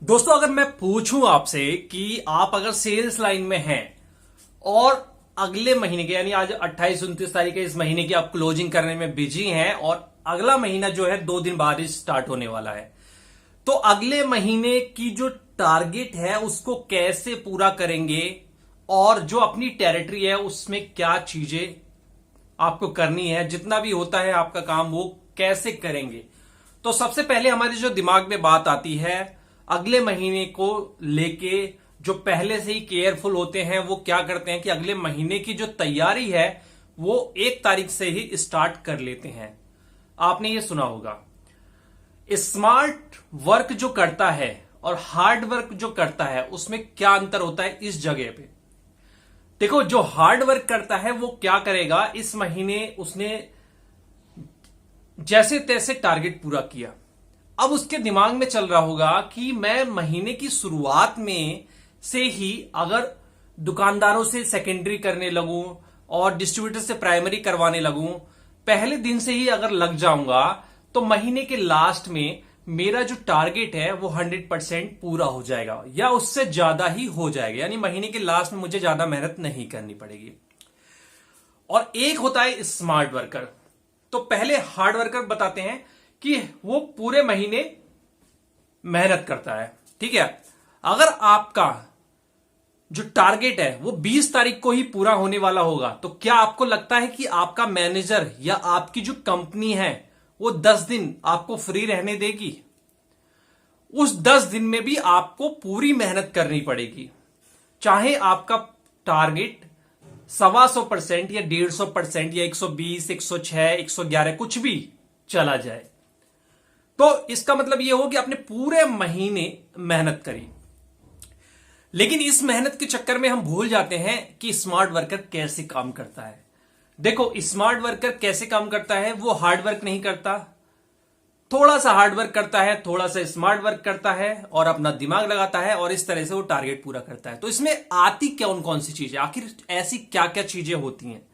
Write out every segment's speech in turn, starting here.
दोस्तों, अगर मैं पूछूं आपसे कि आप अगर सेल्स लाइन में हैं और अगले महीने के यानी आज 28-29 तारीख है, इस महीने की आप क्लोजिंग करने में बिजी हैं और अगला महीना जो है 2 दिन बाद ही स्टार्ट होने वाला है, तो अगले महीने की जो टारगेट है उसको कैसे पूरा करेंगे और जो अपनी टेरिटरी है उसमें क्या चीजें आपको करनी है, जितना भी होता है आपका काम वो कैसे करेंगे। तो सबसे पहले हमारे जो दिमाग में बात आती है अगले महीने को लेके, जो पहले से ही केयरफुल होते हैं वो क्या करते हैं कि अगले महीने की जो तैयारी है वो 1 तारीख से ही स्टार्ट कर लेते हैं। आपने ये सुना होगा, स्मार्ट वर्क जो करता है और हार्ड वर्क जो करता है उसमें क्या अंतर होता है। इस जगह पे देखो, जो हार्ड वर्क करता है वो क्या करेगा, इस महीने उसने जैसे तैसे टारगेट पूरा किया। अब उसके दिमाग में चल रहा होगा कि मैं महीने की शुरुआत में से ही अगर दुकानदारों से सेकेंडरी करने लगूं और डिस्ट्रीब्यूटर से प्राइमरी करवाने लगूं, पहले दिन से ही अगर लग जाऊंगा तो महीने के लास्ट में मेरा जो टारगेट है वो 100% पूरा हो जाएगा या उससे ज्यादा ही हो जाएगा, यानी महीने के लास्ट में मुझे ज्यादा मेहनत नहीं करनी पड़ेगी। और एक होता है स्मार्ट वर्कर। तो पहले हार्ड वर्कर बताते हैं कि वो पूरे महीने मेहनत करता है, ठीक है। अगर आपका जो टारगेट है वो 20 तारीख को ही पूरा होने वाला होगा, तो क्या आपको लगता है कि आपका मैनेजर या आपकी जो कंपनी है वो 10 दिन आपको फ्री रहने देगी? उस 10 दिन में भी आपको पूरी मेहनत करनी पड़ेगी, चाहे आपका टारगेट 125% या 150% या 120, 106, 111 कुछ भी चला जाए। तो इसका मतलब यह हो कि आपने पूरे महीने मेहनत करी, लेकिन इस मेहनत के चक्कर में हम भूल जाते हैं कि स्मार्ट वर्कर कैसे काम करता है। देखो, स्मार्ट वर्कर कैसे काम करता है, वो हार्ड वर्क नहीं करता, थोड़ा सा हार्ड वर्क करता है, थोड़ा सा स्मार्ट वर्क करता है और अपना दिमाग लगाता है और इस तरह से वो टारगेट पूरा करता है। तो इसमें आती कौन कौन सी चीजें, आखिर ऐसी क्या क्या चीजें होती हैं।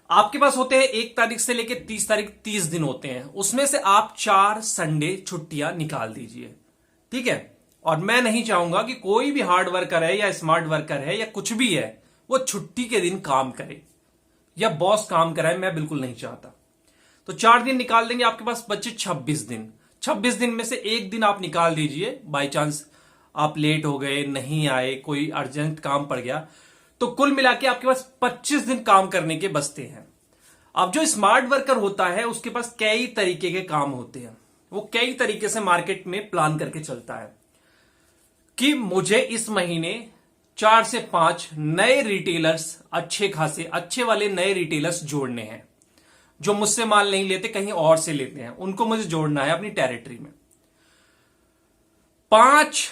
आपके पास होते हैं 1 तारीख से लेकर 30 तारीख, 30 दिन होते हैं, उसमें से आप 4 संडे छुट्टियां निकाल दीजिए, ठीक है। और मैं नहीं चाहूंगा कि कोई भी हार्ड वर्कर है या स्मार्ट वर्कर है या कुछ भी है वो छुट्टी के दिन काम करे या बॉस काम कराए, मैं बिल्कुल नहीं चाहता। तो 4 दिन निकाल देंगे, आपके पास बचे 26 दिन। 26 दिन में से एक दिन आप निकाल दीजिए, बाई चांस आप लेट हो गए, नहीं आए, कोई अर्जेंट काम पड़ गया, तो कुल मिला के आपके पास 25 दिन काम करने के बचते हैं। अब जो स्मार्ट वर्कर होता है उसके पास कई तरीके के काम होते हैं, वो कई तरीके से मार्केट में प्लान करके चलता है कि मुझे इस महीने 4 से 5 नए रिटेलर्स, अच्छे खासे अच्छे वाले नए रिटेलर्स जोड़ने हैं, जो मुझसे माल नहीं लेते, कहीं और से लेते हैं, उनको मुझे जोड़ना है अपनी टेरिटरी में। 5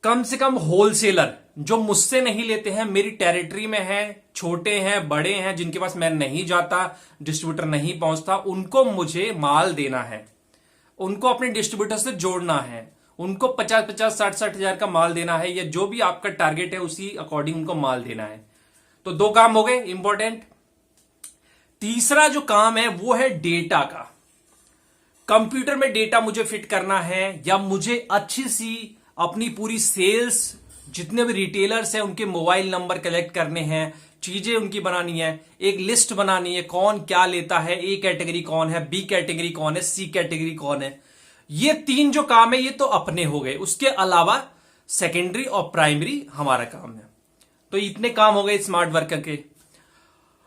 कम से कम होलसेलर जो मुझसे नहीं लेते हैं, मेरी टेरिटरी में है, छोटे हैं, बड़े हैं, जिनके पास मैं नहीं जाता, डिस्ट्रीब्यूटर नहीं पहुंचता, उनको मुझे माल देना है, उनको अपने डिस्ट्रीब्यूटर से जोड़ना है, उनको 50-50, 60-60 हजार का माल देना है, या जो भी आपका टारगेट है उसी अकॉर्डिंग उनको माल देना है। तो 2 काम हो गए इंपॉर्टेंट। तीसरा जो काम है वो है डेटा का। कंप्यूटर में डेटा मुझे फिट करना है, या मुझे अच्छी सी अपनी पूरी सेल्स, जितने भी रिटेलर्स हैं उनके मोबाइल नंबर कलेक्ट करने हैं, चीजें उनकी बनानी है, एक लिस्ट बनानी है, कौन क्या लेता है, ए कैटेगरी कौन है, बी कैटेगरी कौन है, सी कैटेगरी कौन है। ये 3 जो काम है ये तो अपने हो गए, उसके अलावा सेकेंडरी और प्राइमरी हमारा काम है। तो इतने काम हो गए स्मार्ट वर्कर के।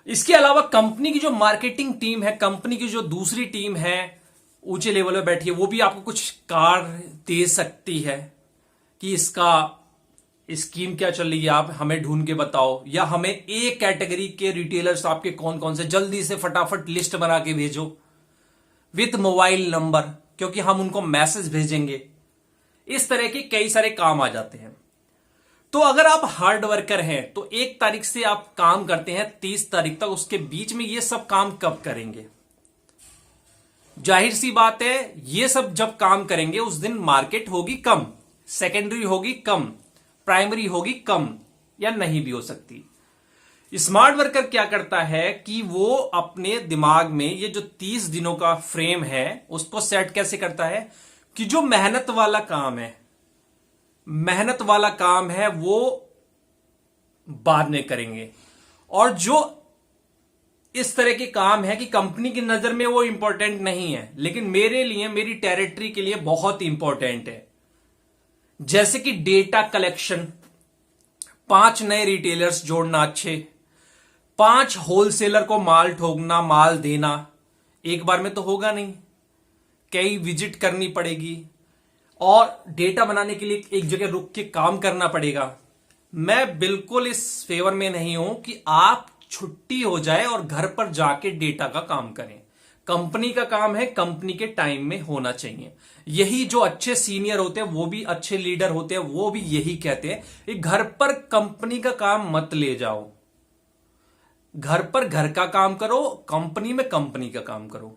इसके अलावा कंपनी की जो मार्केटिंग टीम है, कंपनी की जो दूसरी टीम है ऊंचे लेवल पे बैठी है, वो भी आपको कुछ कार्य दे सकती है कि इसका स्कीम क्या चल रही है, आप हमें ढूंढ के बताओ, या हमें ए कैटेगरी के रिटेलर्स आपके कौन कौन से, जल्दी से फटाफट लिस्ट बना के भेजो विथ मोबाइल नंबर, क्योंकि हम उनको मैसेज भेजेंगे। इस तरह के कई सारे काम आ जाते हैं। तो अगर आप हार्ड वर्कर हैं तो 1 तारीख से आप काम करते हैं 30 तारीख तक, उसके बीच में ये सब काम कब करेंगे? जाहिर सी बात है, ये सब जब काम करेंगे उस दिन मार्केट होगी कम, सेकेंडरी होगी कम, प्राइमरी होगी कम या नहीं भी हो सकती। स्मार्ट वर्कर क्या करता है कि वो अपने दिमाग में ये जो 30 दिनों का फ्रेम है उसको सेट कैसे करता है कि जो मेहनत वाला काम है मेहनत वाला काम है वो बाद में करेंगे। और जो इस तरह के काम है कि कंपनी की नजर में वो इंपॉर्टेंट नहीं है, लेकिन मेरे लिए, मेरी टेरिटरी के लिए बहुत इंपॉर्टेंट है, जैसे कि डेटा कलेक्शन, 5 नए रिटेलर्स जोड़ना अच्छे, 5 होलसेलर को माल ठोकना, माल देना। एक बार में तो होगा नहीं, कई विजिट करनी पड़ेगी और डेटा बनाने के लिए एक जगह रुक के काम करना पड़ेगा। मैं बिल्कुल इस फेवर में नहीं हूं कि आप छुट्टी हो जाए और घर पर जाके डेटा का काम करें। कंपनी का काम है, कंपनी के टाइम में होना चाहिए। यही जो अच्छे सीनियर होते हैं, वो भी अच्छे लीडर होते हैं, वो भी यही कहते हैं कि घर पर कंपनी का काम मत ले जाओ, घर पर घर का काम करो, कंपनी में कंपनी का काम करो।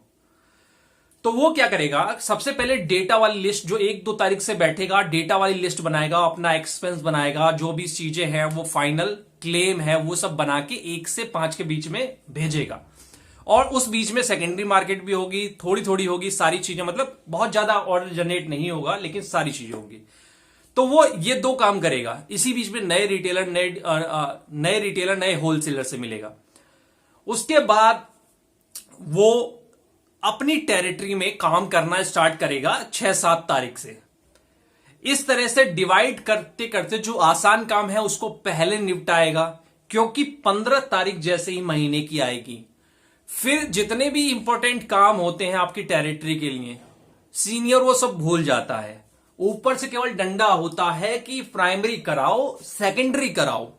तो वो क्या करेगा, सबसे पहले डेटा वाली लिस्ट, जो 1-2 तारीख से बैठेगा, डेटा वाली लिस्ट बनाएगा, अपना एक्सपेंस बनाएगा, जो भी चीजें हैं वो फाइनल क्लेम है वो सब बना के 1 से 5 के बीच में भेजेगा। और उस बीच में सेकेंडरी मार्केट भी होगी, थोड़ी थोड़ी होगी, सारी चीजें, मतलब बहुत ज्यादा ऑर्डर जनरेट नहीं होगा, लेकिन सारी चीजें होगी। तो वो ये 2 काम करेगा। इसी बीच में नए रिटेलर नए होलसेलर से मिलेगा। उसके बाद वो अपनी टेरिटरी में काम करना स्टार्ट करेगा 6-7 तारीख से। इस तरह से डिवाइड करते करते जो आसान काम है उसको पहले निपटाएगा, क्योंकि 15 तारीख जैसे ही महीने की आएगी, फिर जितने भी इंपॉर्टेंट काम होते हैं आपकी टेरिटरी के लिए, सीनियर वो सब भूल जाता है। ऊपर से केवल डंडा होता है कि प्राइमरी कराओ, सेकेंडरी कराओ,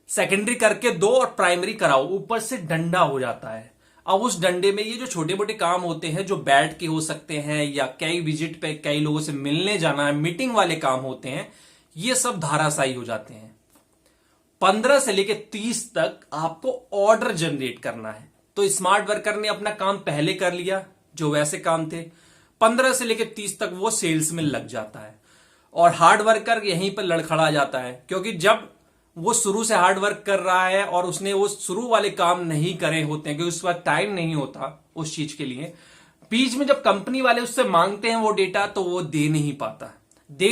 सेकेंडरी करके दो और प्राइमरी कराओ, ऊपर से डंडा हो जाता है। अब उस डंडे में ये जो छोटे मोटे काम होते हैं, जो बैठ के हो सकते हैं या कई विजिट पे कई लोगों से मिलने जाना है, मीटिंग वाले काम होते हैं, ये सब धाराशायी हो जाते हैं। 15 से लेकर 30 तक आपको ऑर्डर जनरेट करना है। तो स्मार्ट वर्कर ने अपना काम पहले कर लिया, जो वैसे काम थे। 15 से लेकर 30 तक वो सेल्स में लग जाता है और हार्ड वर्कर यहीं पर लड़खड़ा जाता है, क्योंकि जब वो शुरू से हार्ड वर्क कर रहा है और उसने वो शुरू वाले काम नहीं करे होते हैं, क्योंकि उसके बाद टाइम नहीं होता उस चीज के लिए, बीच में जब कंपनी वाले उससे मांगते हैं वो डेटा, तो वो दे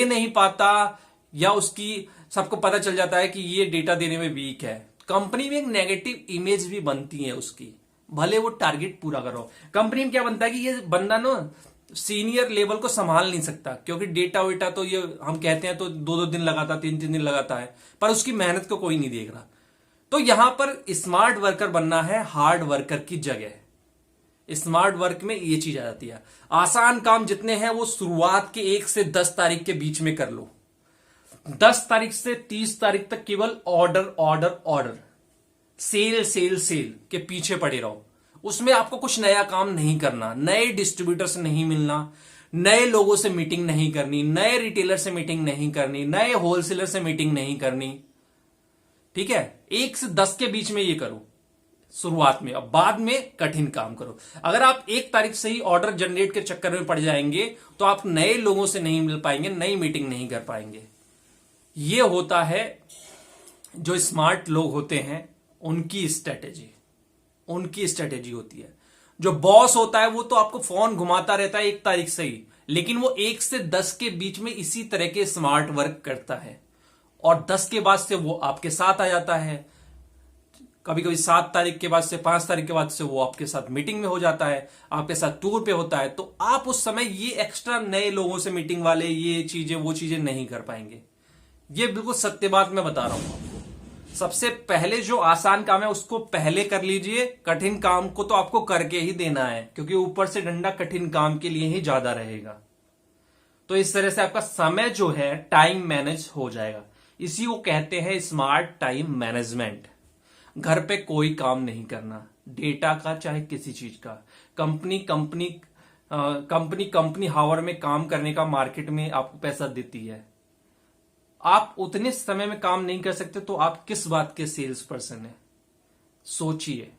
नहीं पाता या उसकी सबको पता चल जाता है कि ये डेटा देने में वीक है। कंपनी में एक नेगेटिव इमेज भी बनती है उसकी, भले वो टारगेट पूरा करो। कंपनी में क्या बनता है कि ये बंदा ना सीनियर लेवल को संभाल नहीं सकता, क्योंकि डेटा वेटा तो ये हम कहते हैं तो 2-2 दिन लगाता, 3-3 दिन लगाता है, पर उसकी मेहनत को कोई नहीं देख रहा। तो यहां पर स्मार्ट वर्कर बनना है हार्ड वर्कर की जगह। स्मार्ट वर्क में ये चीज आ जाती है। आसान काम जितने हैं वो शुरुआत के 1 से 10 तारीख के बीच में कर लो। 10 तारीख से 30 तारीख तक केवल ऑर्डर, सेल के पीछे पड़े रहो। उसमें आपको कुछ नया काम नहीं करना, नए डिस्ट्रीब्यूटर से नहीं मिलना, नए लोगों से मीटिंग नहीं करनी, नए रिटेलर से मीटिंग नहीं करनी, नए होलसेलर से मीटिंग नहीं करनी। ठीक है, 1 से 10 के बीच में ये करो शुरुआत में। अब बाद में कठिन काम करो। अगर आप 1 तारीख से ही ऑर्डर जनरेट के चक्कर में पड़ जाएंगे तो आप नए लोगों से नहीं मिल पाएंगे, नई मीटिंग नहीं कर पाएंगे। ये होता है जो स्मार्ट लोग होते हैं उनकी स्ट्रेटेजी होती है। जो बॉस होता है वो तो आपको फोन घुमाता रहता है 1 तारीख से ही, लेकिन वो 1 से 10 के बीच में इसी तरह के स्मार्ट वर्क करता है और 10 के बाद से वो आपके साथ आ जाता है। कभी कभी 7 तारीख के बाद से 5 तारीख के बाद से वो आपके साथ मीटिंग में हो जाता है, आपके साथ टूर पे होता है। तो आप उस समय ये एक्स्ट्रा नए लोगों से मीटिंग वाले ये चीजें वो चीजें नहीं कर पाएंगे। ये बिल्कुल सत्य बात मैं बता रहा हूं आपको। सबसे पहले जो आसान काम है उसको पहले कर लीजिए, कठिन काम को तो आपको करके ही देना है, क्योंकि ऊपर से डंडा कठिन काम के लिए ही ज्यादा रहेगा। तो इस तरह से आपका समय जो है टाइम मैनेज हो जाएगा। इसी को कहते हैं स्मार्ट टाइम मैनेजमेंट। घर पे कोई काम नहीं करना, डेटा का चाहे किसी चीज का। कंपनी हावर में काम करने का मार्केट में आपको पैसा देती है। आप उतने समय में काम नहीं कर सकते तो आप किस बात के सेल्स पर्सन हैं, सोचिए।